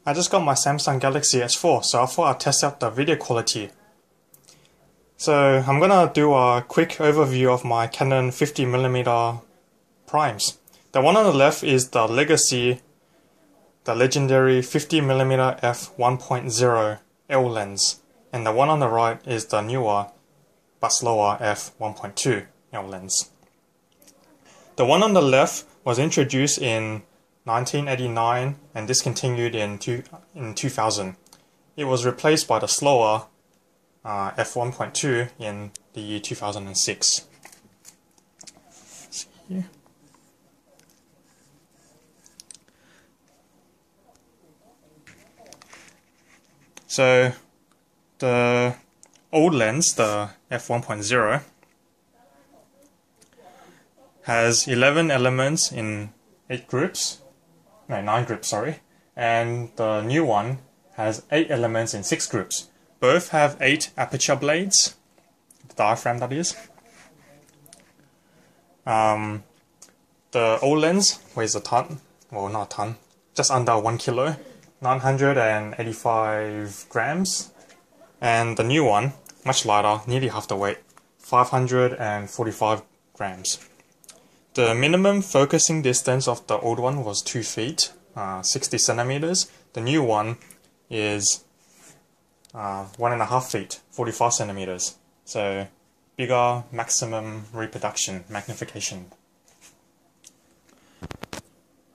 I just got my Samsung Galaxy S4, so I thought I'd test out the video quality. So I'm gonna do a quick overview of my Canon 50mm primes. The one on the left is the legacy, the legendary 50mm f1.0 L lens, and the one on the right is the newer but slower f1.2 L lens. The one on the left was introduced in 1989 and discontinued in 2000. It was replaced by the slower f1.2 in the year 2006. Let's see here. So the old lens, the f1.0, has 11 elements in 9 groups, sorry, and the new one has 8 elements in 6 groups. Both have 8 aperture blades, the diaphragm that is. The old lens weighs a ton, well not a ton, just under 1 kilo, 985 grams, and the new one, much lighter, nearly half the weight, 545 grams. The minimum focusing distance of the old one was 2 feet, 60 centimeters. The new one is 1.5 feet, 45 centimeters. So bigger maximum reproduction, magnification.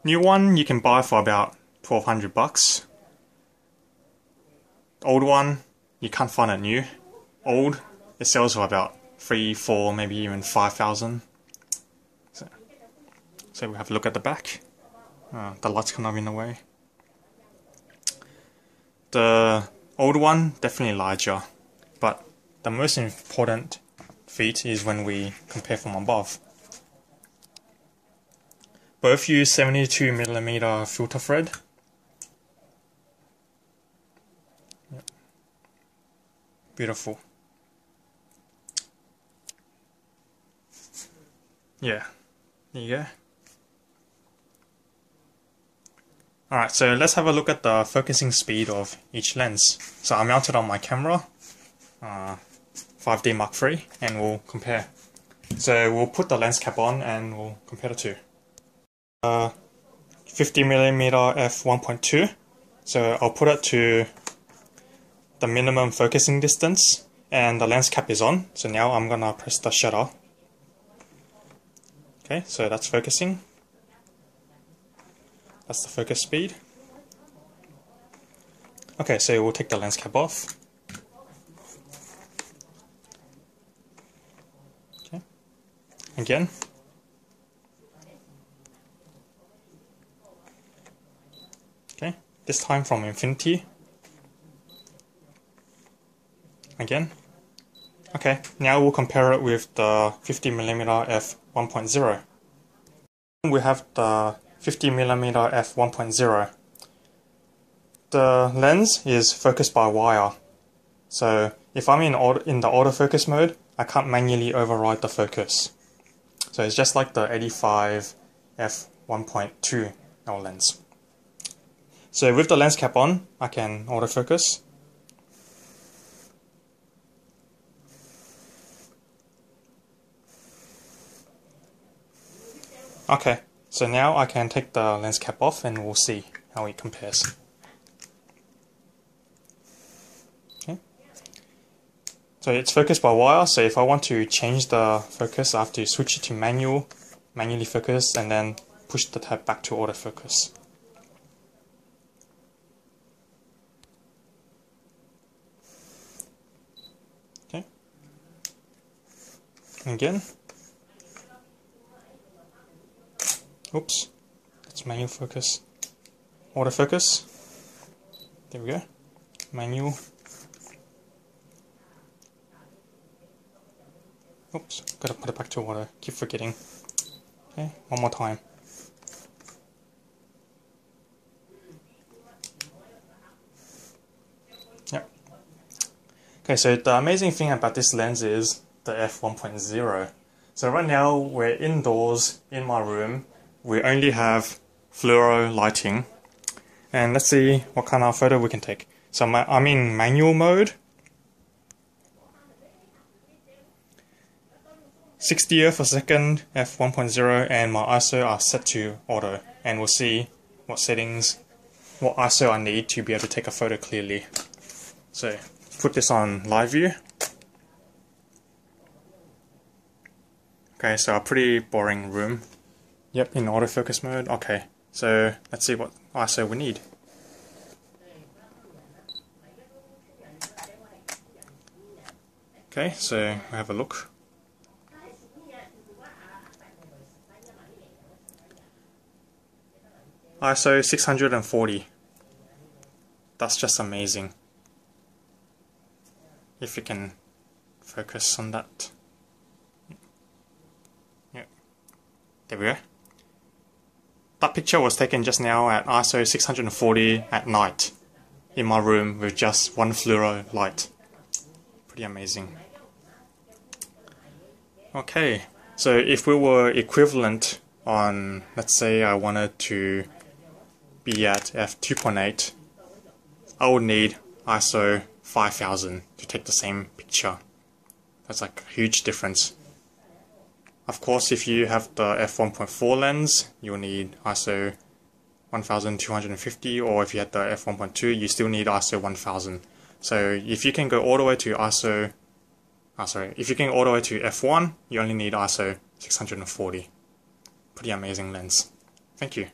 New one you can buy for about $1,200. Old one you can't find it new. Old it sells for about 3, 4, maybe even 5,000. So we have a look at the back. The light's kind of in the way. The old one, definitely larger, but the most important feat is when we compare from above. Both use 72mm filter thread. Yep. Beautiful. Yeah, there you go. Alright, so let's have a look at the focusing speed of each lens. So I mounted on my camera, 5D Mark III, and we'll compare. So we'll put the lens cap on and we'll compare the two. 50mm f1.2, so I'll put it to the minimum focusing distance, and the lens cap is on, so now I'm gonna press the shutter. Okay, so that's focusing. That's the focus speed. Okay, so we'll take the lens cap off. Okay, again. Okay, this time from infinity. Again. Okay, now we'll compare it with the 50mm f1.0. We have the 50mm f1.0. The lens is focused by wire, so if I'm in the autofocus mode, I can't manually override the focus. So it's just like the 85 f1.2 lens. So with the lens cap on, I can autofocus. Okay. So now I can take the lens cap off and we'll see how it compares. Okay. So it's focused by wire, so if I want to change the focus, I have to switch it to manually focus, and then push the tab back to autofocus. Okay. Again. Oops, that's manual focus. Autofocus. There we go. Manual. Oops, gotta put it back to auto. Keep forgetting. Okay, one more time. Yep. Okay, so the amazing thing about this lens is the f1.0. So right now we're indoors in my room. We only have fluoro lighting, and let's see what kind of photo we can take. So I'm in manual mode. 60 f/second f1.0, and my ISO are set to auto, and we'll see what ISO I need to be able to take a photo clearly. So put this on live view. Okay, so a pretty boring room. Yep, in autofocus mode. Okay, so let's see what ISO we need. Okay, so we have a look. ISO 640. That's just amazing. If you can focus on that. Yep. There we go. That picture was taken just now at ISO 640 at night in my room with just one fluoro light. Pretty amazing. Okay, so if we were equivalent on, let's say I wanted to be at f2.8, I would need ISO 5000 to take the same picture. That's like a huge difference. Of course, if you have the f1.4 lens, you'll need ISO 1250, or if you had the f1.2, you still need ISO 1000. So if you can go all the way to if you can go all the way to f1, you only need ISO 640. Pretty amazing lens. Thank you.